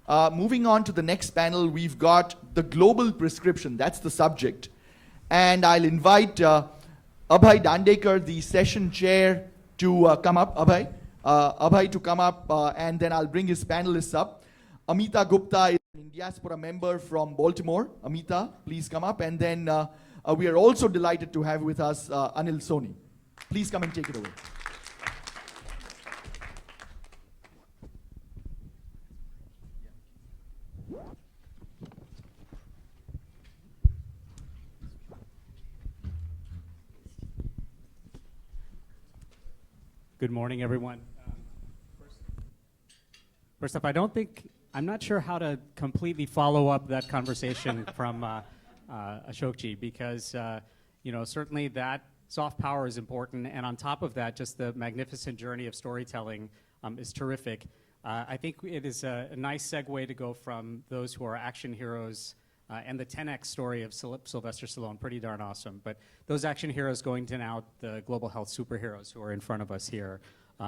Moving on to the next panel, we've got the global prescription. That's the subject. And I'll invite Abhay Dandekar, the session chair, to come up. Abhay to come up, and then I'll bring his panelists up. Amita Gupta is an Indiaspora member from Baltimore. Amita, please come up. And then we are also delighted to have with us Anil Soni. Please come and take it away. Good morning, everyone. First off, I'm not sure how to completely follow up that conversation from Ashokji, because certainly that soft power is important, and on top of that, just the magnificent journey of storytelling is terrific. I think it is a nice segue to go from those who are action heroes and the 10X story of Sylvester Stallone, pretty darn awesome. But those action heroes going to now the global health superheroes who are in front of us here,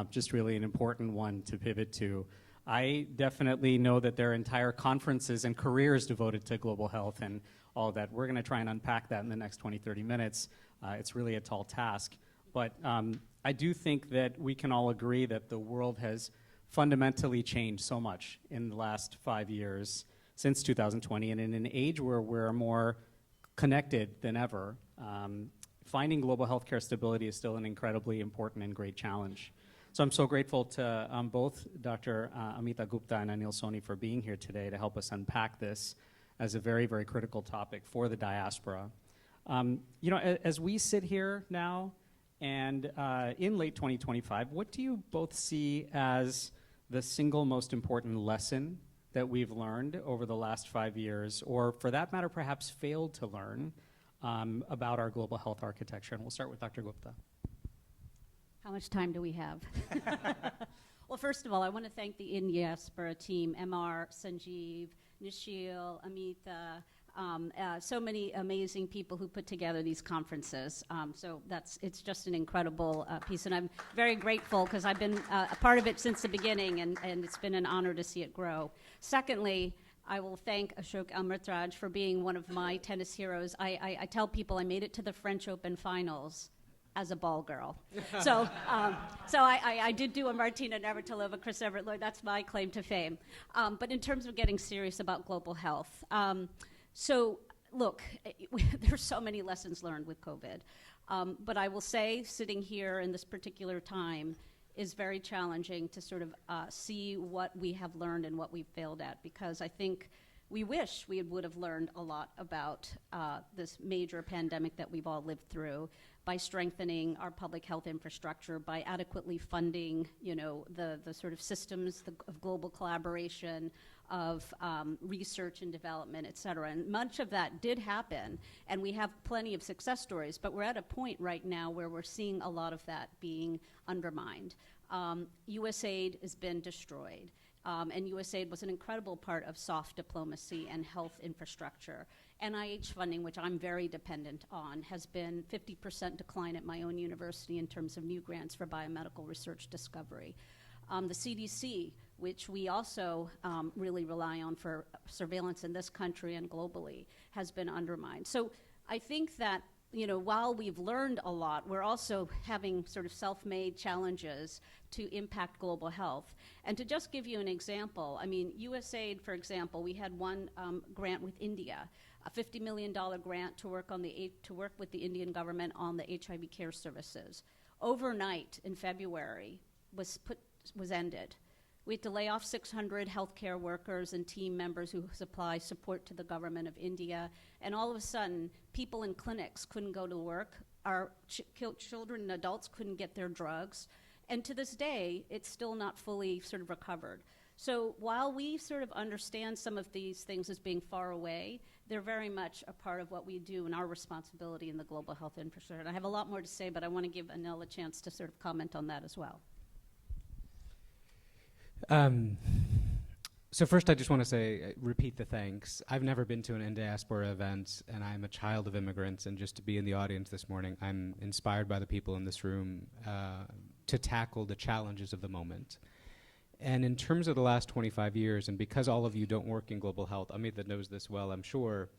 just really an important one to pivot to. I definitely know that there are entire conferences and careers devoted to global health and all of that. We're going to try and unpack that in the next 20, 30 minutes. It's really a tall task. But I do think that we can all agree that the world has fundamentally changed so much in the last 5 years since 2020, and in an age where we're more connected than ever, finding global healthcare stability is still an incredibly important and great challenge. So I'm so grateful to both Dr. Amita Gupta and Anil Soni for being here today to help us unpack this as a very, very critical topic for the diaspora. As we sit here now and in late 2025, what do you both see as the single most important lesson that we've learned over the last 5 years, or for that matter, perhaps failed to learn about our global health architecture? And we'll start with Dr. Gupta. How much time do we have? Well, first of all, I want to thank the Indiaspora team, MR, Sanjeev, Nishil, Amita, so many amazing people who put together these conferences. So it's just an incredible piece, and I'm very grateful because I've been a part of it since the beginning, and it's been an honor to see it grow. Secondly, I will thank Ashok Amritraj for being one of my tennis heroes. I tell people I made it to the French Open finals as a ball girl. So I did do a Martina Navratilova, Chris Everett-Lloyd. That's my claim to fame. But in terms of getting serious about global health, so look, there's so many lessons learned with COVID. But I will say, sitting here in this particular time is very challenging to sort of see what we have learned and what we've failed at, because I think we wish we would have learned a lot about this major pandemic that we've all lived through by strengthening our public health infrastructure, by adequately funding, the sort of systems of global collaboration, of research and development, et cetera. And much of that did happen, and we have plenty of success stories, but we're at a point right now where we're seeing a lot of that being undermined. USAID has been destroyed. And USAID was an incredible part of soft diplomacy and health infrastructure. NIH funding, which I'm very dependent on, has been 50% decline at my own university in terms of new grants for biomedical research discovery. The CDC, which we also really rely on for surveillance in this country and globally, has been undermined. So I think that while we've learned a lot, we're also having sort of self-made challenges to impact global health. And to just give you an example, USAID, for example, we had one grant with India, a $50 million grant to work with the Indian government on the HIV care services. Overnight in February was ended. We had to lay off 600 healthcare workers and team members who supply support to the government of India. And all of a sudden, people in clinics couldn't go to work. Our children and adults couldn't get their drugs. And to this day, it's still not fully sort of recovered. So while we sort of understand some of these things as being far away, they're very much a part of what we do and our responsibility in the global health infrastructure. And I have a lot more to say, but I want to give Anil a chance to sort of comment on that as well. So first I just want to say, repeat the thanks. I've never been to an Indiaspora event, and I'm a child of immigrants, and just to be in the audience this morning, I'm inspired by the people in this room to tackle the challenges of the moment. And in terms of the last 25 years, and because all of you don't work in global health, Amita knows this well, I'm sure,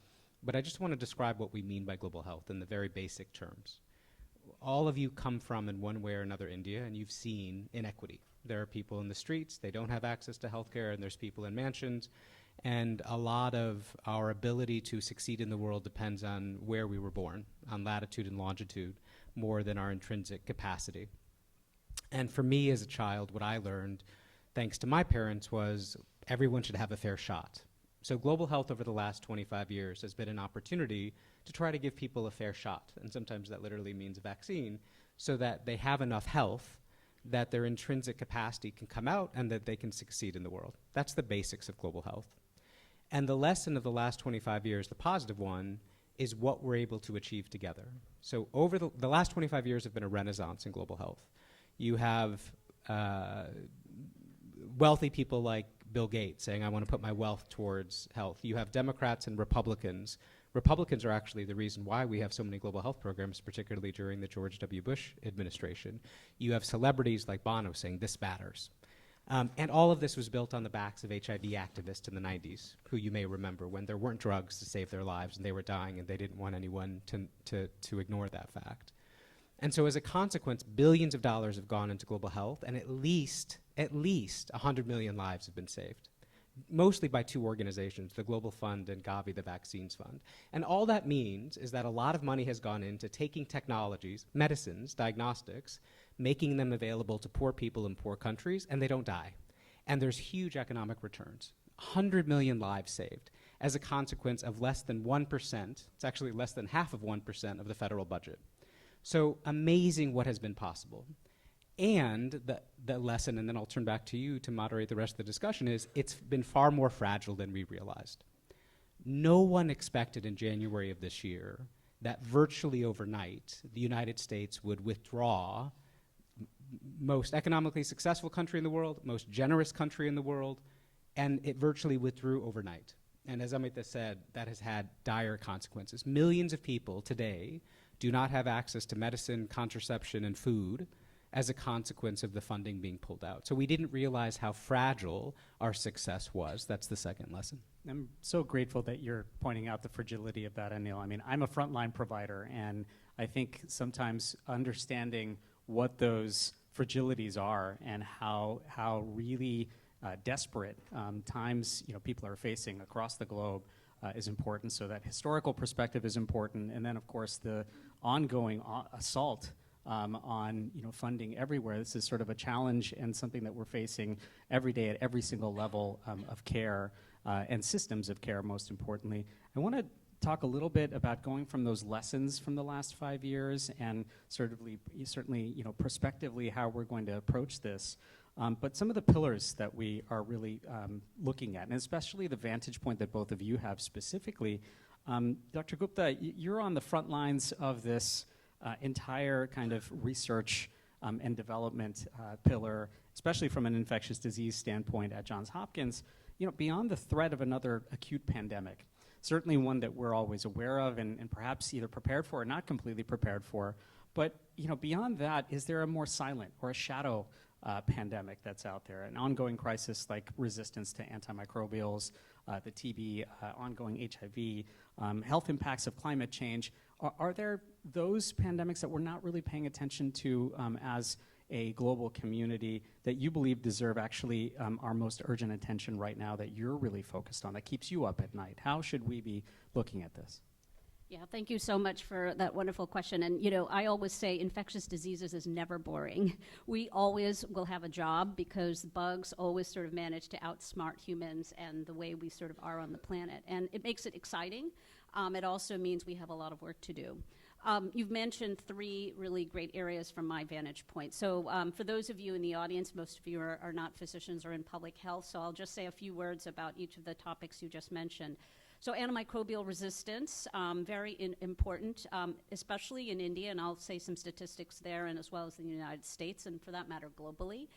but I just want to describe what we mean by global health in the very basic terms. All of you come from, in one way or another, India, and you've seen inequity. There are people in the streets, they don't have access to healthcare, and there's people in mansions, and a lot of our ability to succeed in the world depends on where we were born, on latitude and longitude, more than our intrinsic capacity. And for me as a child, what I learned, thanks to my parents, was everyone should have a fair shot. So global health over the last 25 years has been an opportunity to try to give people a fair shot, and sometimes that literally means a vaccine, so that they have enough health that their intrinsic capacity can come out and that they can succeed in the world. That's the basics of global health. And the lesson of the last 25 years, the positive one, is what we're able to achieve together. So over the last 25 years have been a renaissance in global health. You have wealthy people like Bill Gates saying, I want to put my wealth towards health. You have Democrats and Republicans. Republicans are actually the reason why we have so many global health programs, particularly during the George W. Bush administration. You have celebrities like Bono saying, this matters. And all of this was built on the backs of HIV activists in the 90s, who you may remember when there weren't drugs to save their lives and they were dying and they didn't want anyone to ignore that fact. And so as a consequence, billions of dollars have gone into global health, and at least 100 million lives have been saved, mostly by two organizations, the Global Fund and Gavi, the Vaccines Fund. And all that means is that a lot of money has gone into taking technologies, medicines, diagnostics, making them available to poor people in poor countries, and they don't die. And there's huge economic returns. 100 million lives saved as a consequence of less than 1%, it's actually less than half of 1% of the federal budget. So amazing what has been possible. And the lesson, and then I'll turn back to you to moderate the rest of the discussion, is it's been far more fragile than we realized. No one expected in January of this year that virtually overnight the United States would withdraw most economically successful country in the world, most generous country in the world, and it virtually withdrew overnight. And as Amita said, that has had dire consequences. Millions of people today do not have access to medicine, contraception, and food as a consequence of the funding being pulled out. So we didn't realize how fragile our success was. That's the second lesson. I'm so grateful that you're pointing out the fragility of that, Anil. I mean, I'm a frontline provider, and I think sometimes understanding what those fragilities are and how really desperate times people are facing across the globe is important. So that historical perspective is important, and then of course the ongoing assault on funding everywhere. This is sort of a challenge and something that we're facing every day at every single level of care and systems of care, most importantly. I want to talk a little bit about going from those lessons from the last 5 years and certainly prospectively how we're going to approach this. But some of the pillars that we are really looking at, and especially the vantage point that both of you have specifically. Dr. Gupta, you're on the front lines of this entire kind of research and development pillar, especially from an infectious disease standpoint at Johns Hopkins, beyond the threat of another acute pandemic. Certainly one that we're always aware of and perhaps either prepared for or not completely prepared for. But beyond that, is there a more silent or a shadow pandemic that's out there, an ongoing crisis like resistance to antimicrobials, the TB, ongoing HIV, health impacts of climate change? Are there those pandemics that we're not really paying attention to as a global community that you believe deserve actually our most urgent attention right now, that you're really focused on, that keeps you up at night? How should we be looking at this? Yeah, thank you so much for that wonderful question. And I always say infectious diseases is never boring. We always will have a job because bugs always sort of manage to outsmart humans and the way we sort of are on the planet. And it makes it exciting. It also means we have a lot of work to do. You've mentioned three really great areas from my vantage point. So for those of you in the audience, most of you are not physicians or in public health, so I'll just say a few words about each of the topics you just mentioned. So antimicrobial resistance, very important, especially in India, and I'll say some statistics there, and as well as in the United States, and for that matter, globally.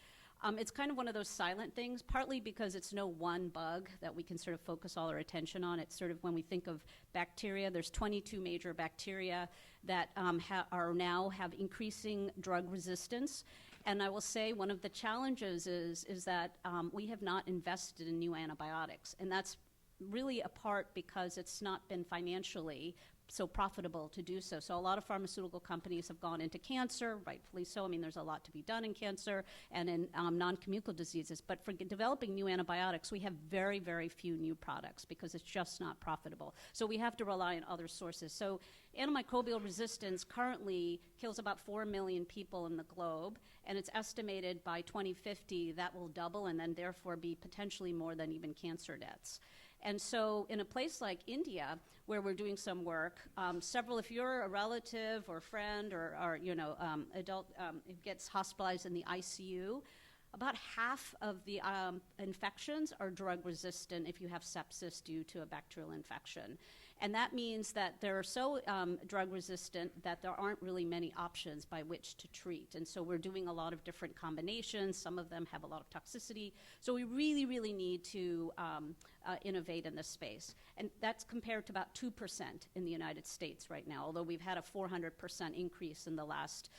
It's kind of one of those silent things, partly because it's no one bug that we can sort of focus all our attention on. It's sort of when we think of bacteria, there's 22 major bacteria that now have increasing drug resistance. And I will say one of the challenges is that we have not invested in new antibiotics. And that's really a part because it's not been financially so profitable to do so. So a lot of pharmaceutical companies have gone into cancer, rightfully so. I mean, there's a lot to be done in cancer and in non-communicable diseases. But for developing new antibiotics, we have very, very few new products because it's just not profitable. So we have to rely on other sources. So antimicrobial resistance currently kills about 4 million people in the globe, and it's estimated by 2050 that will double and then therefore be potentially more than even cancer deaths. And so in a place like India, where we're doing some work, if you're a relative or friend or adult who gets hospitalized in the ICU, about half of the infections are drug resistant if you have sepsis due to a bacterial infection. And that means that they're so drug resistant that there aren't really many options by which to treat. And so we're doing a lot of different combinations. Some of them have a lot of toxicity. So we really, really need to innovate in this space. And that's compared to about 2% in the United States right now, although we've had a 400% increase in the last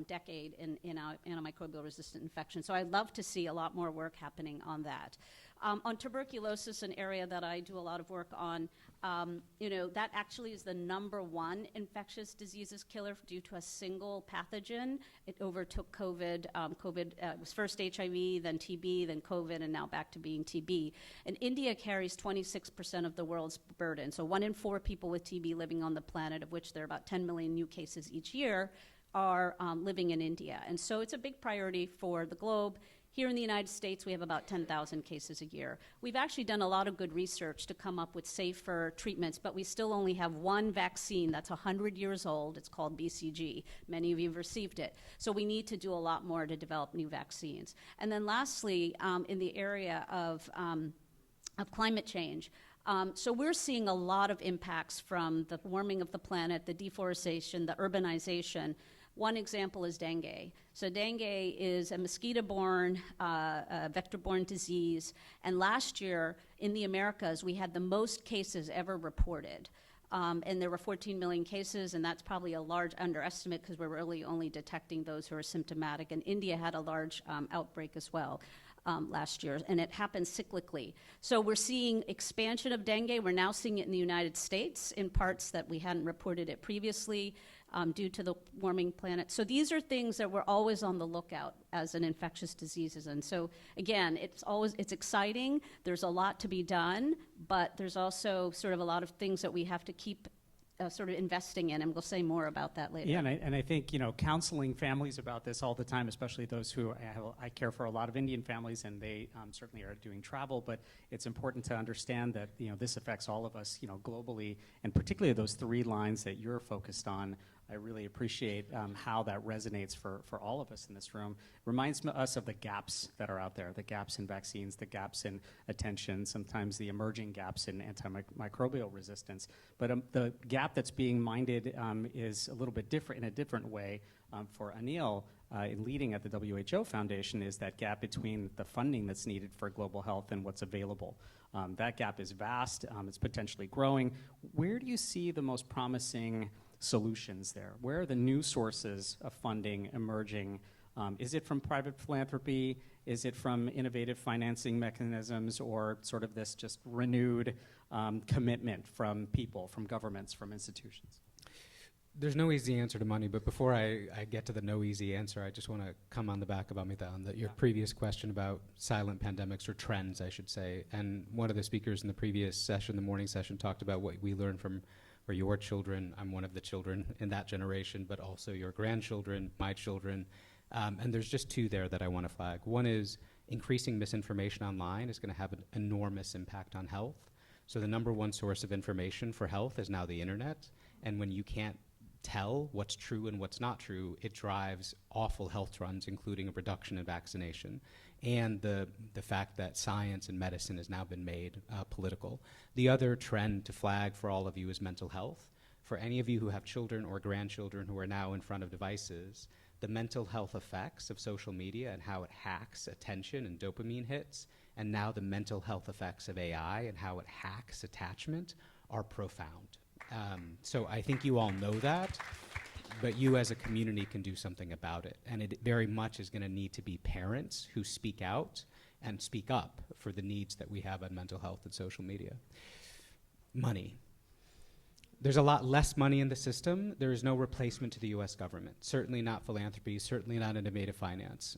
decade in our antimicrobial resistant infection. So I'd love to see a lot more work happening on that. On tuberculosis, an area that I do a lot of work on, that actually is the #1 infectious diseases killer due to a single pathogen. It overtook COVID. COVID was first HIV, then TB, then COVID, and now back to being TB. And India carries 26% of the world's burden. So 1 in 4 people with TB living on the planet, of which there are about 10 million new cases each year, are living in India. And so it's a big priority for the globe. Here in the United States, we have about 10,000 cases a year. We've actually done a lot of good research to come up with safer treatments, but we still only have one vaccine that's 100 years old. It's called BCG. Many of you have received it. So we need to do a lot more to develop new vaccines. And then lastly, in the area of climate change, so we're seeing a lot of impacts from the warming of the planet, the deforestation, the urbanization. One example is dengue. So dengue is a mosquito-borne, vector-borne disease. And last year in the Americas, we had the most cases ever reported. And there were 14 million cases, and that's probably a large underestimate because we're really only detecting those who are symptomatic. And India had a large outbreak as well. Last year, and it happens cyclically. So we're seeing expansion of dengue. We're now seeing it in the United States in parts that we hadn't reported it previously due to the warming planet. So these are things that we're always on the lookout as an infectious diseases. And so again, it's exciting. There's a lot to be done, but there's also sort of a lot of things that we have to keep sort of investing in, and we'll say more about that later. Yeah, and I think, counseling families about this all the time, especially those who I care for a lot of Indian families, and they certainly are doing travel, but it's important to understand that, this affects all of us, globally, and particularly those 3 lines that you're focused on. I really appreciate how that resonates for all of us in this room. Reminds us of the gaps that are out there, the gaps in vaccines, the gaps in attention, sometimes the emerging gaps in antimicrobial resistance. But the gap that's being minded is a little bit different, in a different way. For Anil, in leading at the WHO Foundation, is that gap between the funding that's needed for global health and what's available. That gap is vast. It's potentially growing. Where do you see the most promising solutions there? Where are the new sources of funding emerging? Is it from private philanthropy? Is it from innovative financing mechanisms, or sort of this just renewed commitment from people, from governments, from institutions? There's no easy answer to money, but before I get to the no easy answer, I just want to come on the back of Amita on your previous question about silent pandemics, or trends, I should say. And one of the speakers in the previous session, the morning session, talked about what we learned from your children. I'm one of the children in that generation, but also your grandchildren, my children. And there's just 2 there that I want to flag. One is increasing misinformation online is going to have an enormous impact on health. So the #1 source of information for health is now the internet. And when you can't tell what's true and what's not true, it drives awful health trends, including a reduction in vaccination, and the fact that science and medicine has now been made political. The other trend to flag for all of you is mental health. For any of you who have children or grandchildren who are now in front of devices, the mental health effects of social media and how it hacks attention and dopamine hits, and now the mental health effects of AI and how it hacks attachment, are profound. So I think you all know that. but you as a community can do something about it. And it very much is going to need to be parents who speak out and speak up for the needs that we have on mental health and social media. Money. There's a lot less money in the system. There is no replacement to the US government. Certainly not philanthropy, certainly not innovative finance.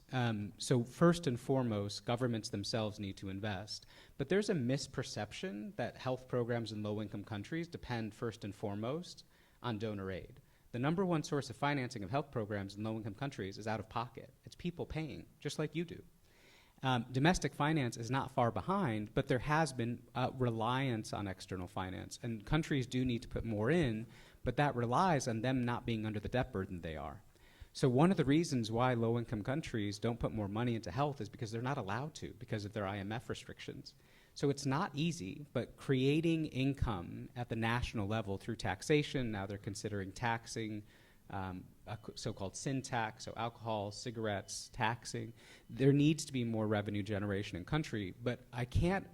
So first and foremost, governments themselves need to invest. But there's a misperception that health programs in low-income countries depend first and foremost on donor aid. The number one source of financing of health programs in low-income countries is out of pocket. It's people paying, just like you do. Domestic finance is not far behind, but there has been reliance on external finance. And countries do need to put more in, but that relies on them not being under the debt burden they are. So one of the reasons why low-income countries don't put more money into health is because they're not allowed to, because of their IMF restrictions. So it's not easy, but creating income at the national level through taxation, now they're considering taxing a so-called sin tax, so alcohol, cigarettes, taxing. There needs to be more revenue generation in country, but I can't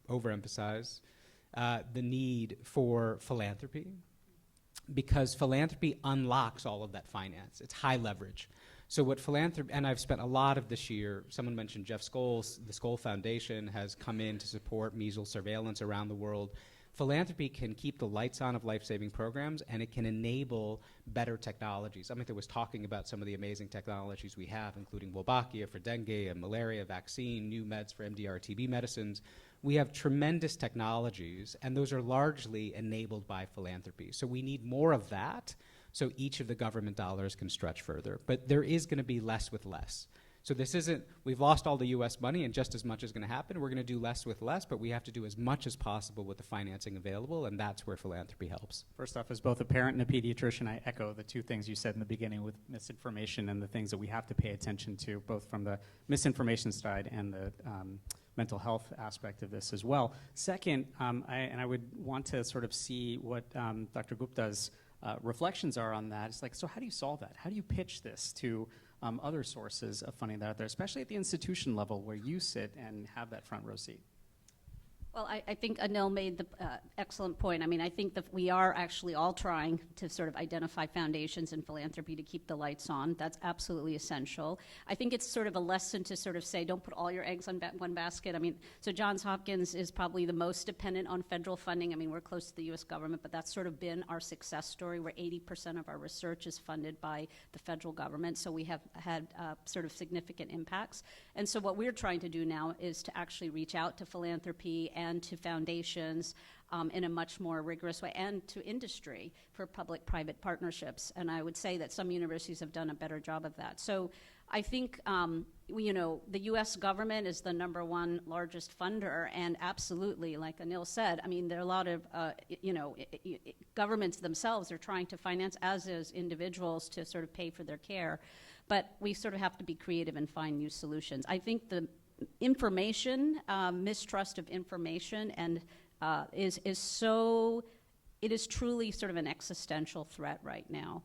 overemphasize the need for philanthropy, because philanthropy unlocks all of that finance. It's high leverage. So what philanthropy, and I've spent a lot of this year, someone mentioned Jeff Scholes, the Skoll Foundation has come in to support measles surveillance around the world. Philanthropy can keep the lights on of life-saving programs, and it can enable better technologies. Amita was talking about some of the amazing technologies we have, including Wolbachia for dengue, a malaria vaccine, new meds for MDR TB medicines. We have tremendous technologies, and those are largely enabled by philanthropy. So we need more of that, so each of the government dollars can stretch further. But there is going to be less with less. So this isn't, we've lost all the US money and just as much is going to happen. We're going to do less with less, but we have to do as much as possible with the financing available, and that's where philanthropy helps. First off, as both a parent and a pediatrician, I echo the two things you said in the beginning with misinformation and the things that we have to pay attention to, both from the misinformation side and the mental health aspect of this as well. Second, I would want to sort of see what Dr. Gupta's reflections are on that. It's like, so how do you solve that? How do you pitch this to other sources of funding that are out there, especially at the institution level where you sit and have that front row seat? Well, I think Anil made the excellent point. I mean, I think that we are actually all trying to sort of identify foundations in philanthropy to keep the lights on. That's absolutely essential. I think it's sort of a lesson to sort of say, don't put all your eggs on one basket. I mean, so Johns Hopkins is probably the most dependent on federal funding. I mean, we're close to the U.S. government, but that's sort of been our success story, where 80% of our research is funded by the federal government. So we have had sort of significant impacts. And so what we're trying to do now is to actually reach out to philanthropy and to foundations in a much more rigorous way, and to industry for public-private partnerships. And I would say that some universities have done a better job of that. So I think, you know, the U.S. government is the #1 largest funder, and absolutely, like Anil said, I mean, there are a lot of, you know, governments themselves are trying to finance, as is individuals, to sort of pay for their care. But we sort of have to be creative and find new solutions. I think the information, mistrust of information, and it is truly sort of an existential threat right now.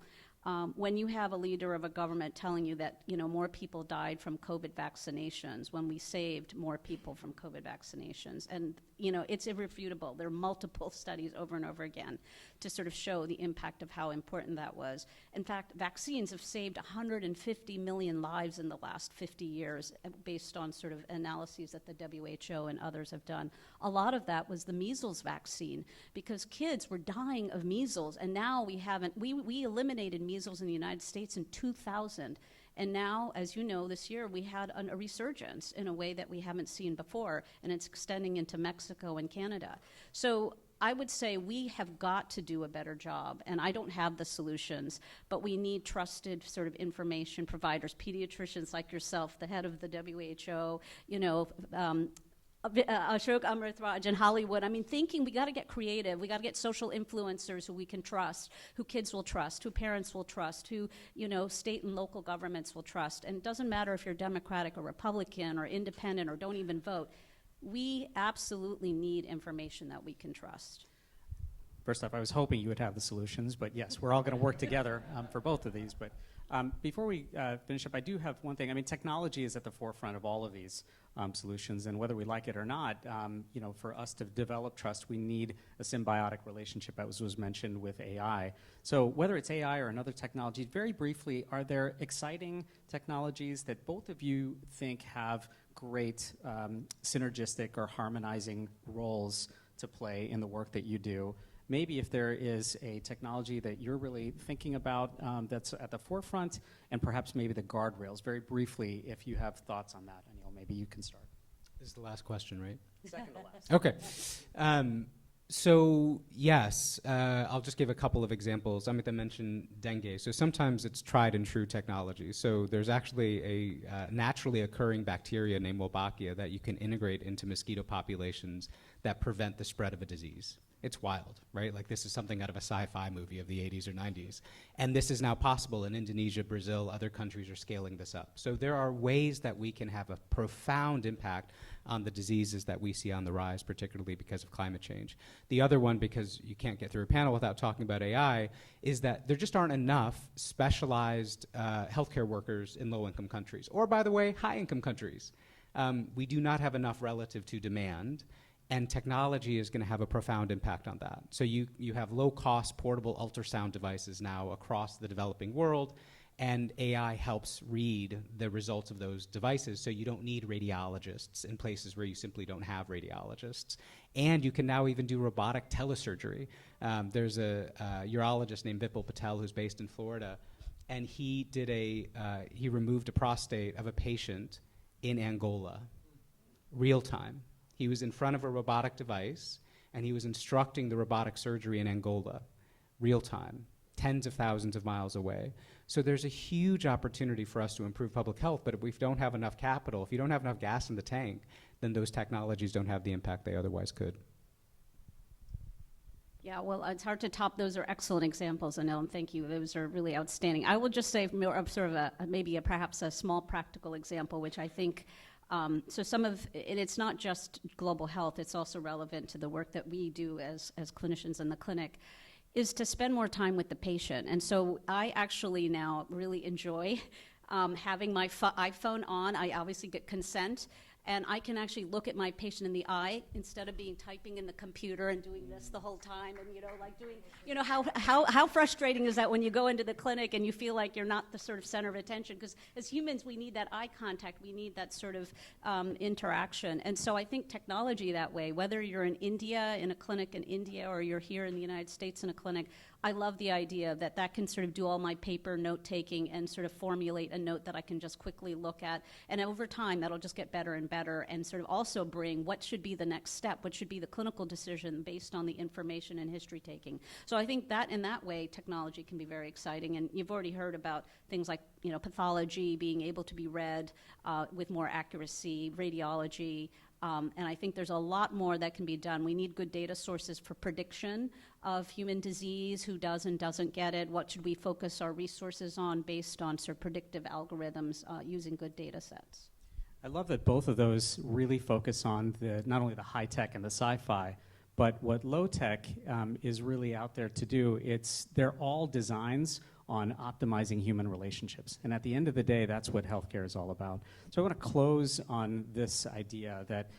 When you have a leader of a government telling you that, you know, more people died from COVID vaccinations when we saved more people from COVID vaccinations, and, you know, it's irrefutable. There are multiple studies over and over again to sort of show the impact of how important that was. In fact, vaccines have saved 150 million lives in the last 50 years based on sort of analyses that the WHO and others have done. A lot of that was the measles vaccine, because kids were dying of measles, and now we eliminated measles in the United States in 2000. And now, as you know, this year we had a resurgence in a way that we haven't seen before, and it's extending into Mexico and Canada. So I would say we have got to do a better job, and I don't have the solutions, but we need trusted sort of information providers, pediatricians like yourself, the head of the WHO, you know, Ashok Amritraj in Hollywood. I mean, thinking we got to get creative. We got to get social influencers who we can trust, who kids will trust, who parents will trust, who, you know, state and local governments will trust. And it doesn't matter if you're Democratic or Republican or independent or don't even vote. We absolutely need information that we can trust. First off, I was hoping you would have the solutions, but yes, we're all going to work together for both of these. But before we finish up, I do have one thing. I mean, technology is at the forefront of all of these solutions. And whether we like it or not, for us to develop trust, we need a symbiotic relationship, as was mentioned with AI. So whether it's AI or another technology, very briefly, are there exciting technologies that both of you think have great synergistic or harmonizing roles to play in the work that you do? Maybe if there is a technology that you're really thinking about that's at the forefront, and perhaps maybe the guardrails. Very briefly, if you have thoughts on that, Anil, maybe you can start. This is the last question, right? Second to last. Okay. So yes, I'll just give a couple of examples. Amita mentioned dengue. So sometimes it's tried and true technology. So there's actually a naturally occurring bacteria named Wolbachia that you can integrate into mosquito populations that prevent the spread of a disease. It's wild, right? Like this is something out of a sci-fi movie of the 80s or 90s. And this is now possible in Indonesia, Brazil, other countries are scaling this up. So there are ways that we can have a profound impact on the diseases that we see on the rise, particularly because of climate change. The other one, because you can't get through a panel without talking about AI, is that there just aren't enough specialized healthcare workers in low-income countries, or by the way, high-income countries. We do not have enough relative to demand, and technology is going to have a profound impact on that. So you have low-cost portable ultrasound devices now across the developing world, and AI helps read the results of those devices, so you don't need radiologists in places where you simply don't have radiologists. And you can now even do robotic telesurgery. There's a urologist named Vipul Patel who's based in Florida, and he removed a prostate of a patient in Angola, real time. He was in front of a robotic device, and he was instructing the robotic surgery in Angola, real time, tens of thousands of miles away. So there's a huge opportunity for us to improve public health, but if we don't have enough capital, if you don't have enough gas in the tank, then those technologies don't have the impact they otherwise could. Yeah, well, it's hard to top. Those are excellent examples, Anil, and thank you. Those are really outstanding. I will just say more of sort of perhaps a small practical example, which I think and it's not just global health, it's also relevant to the work that we do as clinicians in the clinic, is to spend more time with the patient. And so I actually now really enjoy having my iPhone on. I obviously get consent, and I can actually look at my patient in the eye instead of typing in the computer and doing this the whole time, and how frustrating is that when you go into the clinic and you feel like you're not the sort of center of attention, because as humans we need that eye contact, we need that sort of interaction. And so I think technology that way, whether you're in India in a clinic in India or you're here in the United States in a clinic, I love the idea that can sort of do all my paper note-taking and sort of formulate a note that I can just quickly look at. And over time, that'll just get better and better, and sort of also bring what should be the next step, what should be the clinical decision based on the information and history-taking. So I think that in that way, technology can be very exciting. And you've already heard about things like pathology being able to be read with more accuracy, radiology, and I think there's a lot more that can be done. We need good data sources for prediction of human disease, who does and doesn't get it, what should we focus our resources on based on sort of predictive algorithms using good data sets. I love that both of those really focus on not only the high tech and the sci-fi, but what low tech is really out there to do. They're all designs on optimizing human relationships. And at the end of the day, that's what healthcare is all about. So I want to close on this idea that,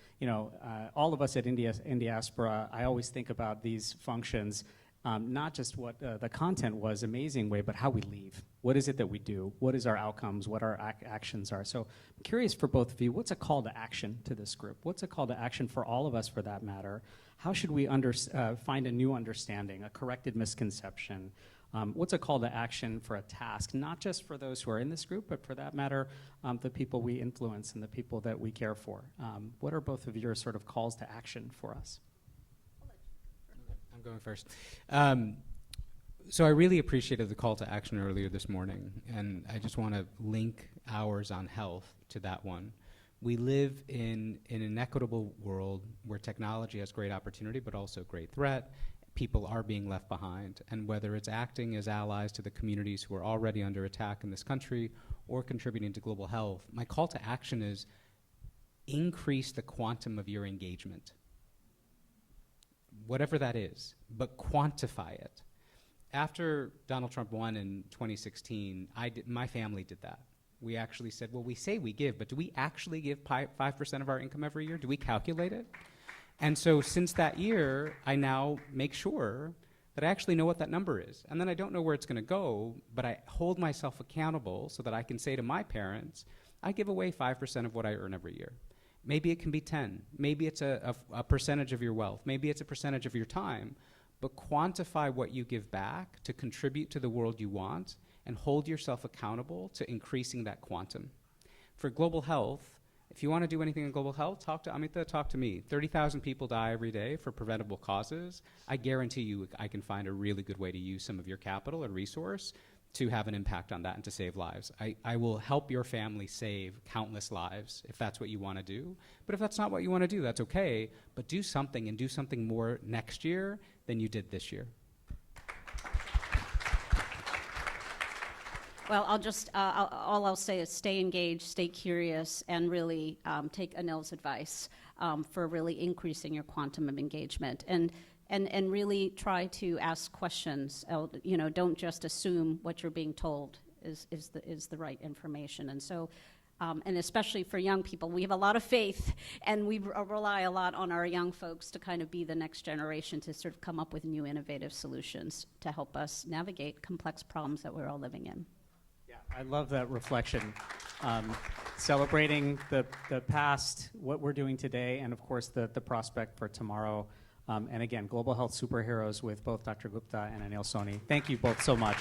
all of us at Indiaspora, I always think about these functions, not just what the content was, amazing way, but how we leave. What is it that we do? What is our outcomes? What our actions are? So I'm curious for both of you, what's a call to action to this group? What's a call to action for all of us, for that matter? How should we find a new understanding, a corrected misconception? What's a call to action for a task, not just for those who are in this group, but for that matter, the people we influence and the people that we care for? What are both of your sort of calls to action for us? I'm going first. So I really appreciated the call to action earlier this morning, and I just want to link ours on health to that one. We live in an inequitable world where technology has great opportunity, but also great threat. People are being left behind, and whether it's acting as allies to the communities who are already under attack in this country or contributing to global health, my call to action is increase the quantum of your engagement. Whatever that is, but quantify it. After Donald Trump won in 2016, my family did that. We actually said, well, we say we give, but do we actually give 5% of our income every year? Do we calculate it? And so since that year, I now make sure that I actually know what that number is. And then I don't know where it's going to go, but I hold myself accountable so that I can say to my parents, I give away 5% of what I earn every year. Maybe it can be 10. Maybe it's a percentage of your wealth. Maybe it's a percentage of your time. But quantify what you give back to contribute to the world you want and hold yourself accountable to increasing that quantum. For global health, if you want to do anything in global health, talk to Amita, talk to me. 30,000 people die every day for preventable causes. I guarantee you I can find a really good way to use some of your capital or resource to have an impact on that and to save lives. I will help your family save countless lives if that's what you want to do. But if that's not what you want to do, that's okay. But do something, and do something more next year than you did this year. Well, all I'll say is stay engaged, stay curious, and really take Anil's advice for really increasing your quantum of engagement. And really try to ask questions. Don't just assume what you're being told is the right information. And so, and especially for young people, we have a lot of faith, and we rely a lot on our young folks to kind of be the next generation to sort of come up with new innovative solutions to help us navigate complex problems that we're all living in. Yeah, I love that reflection. Celebrating the past, what we're doing today, and of course the prospect for tomorrow. And again, Global Health Superheroes with both Dr. Gupta and Anil Soni. Thank you both so much.